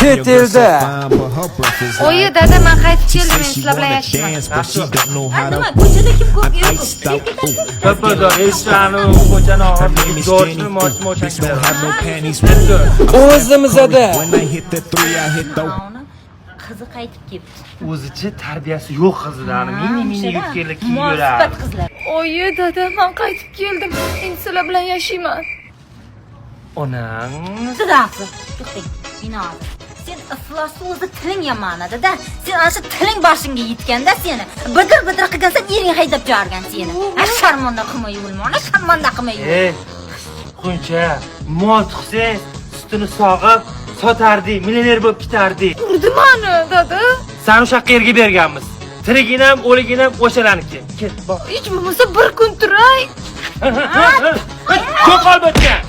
chet elda. Oyi dada men qaytib keldim, men sizlar bilan yashayman. Nima, ko'chada kim ko'p yuribdi? Kapada eshani ko'chani ortiga jo'shni O'zimizda. Qizi qaytib keldi. O'zicha tarbiyasi yo'q qizlarni mini yutganlar kiyib yuradi. Musibat qizlar. Oyi dada men qaytib keldim, men sizlar bilan yashayman. Onang Sizlarsiz. To'xtang. Meni hozir. Sen iflosni o'zi tiling yomonadi-da. Sen ana shu tiling boshingga yetganda seni bidir qilgansan, ering haydab jorgan seni. Sharmonda qilmay yurma, sharmonda qilmay yur. Quncha mol tuqsang, sutini sog'ib sotardi, millioner bo'lib ketardi. Urdi meni dada. Sen o'sha yerga berganmiz. Tiriginam, o'liginam o'shalarniki. Ket, bor. Hech bo'lmasa bir kun turay. Ko'q olib o'tgan.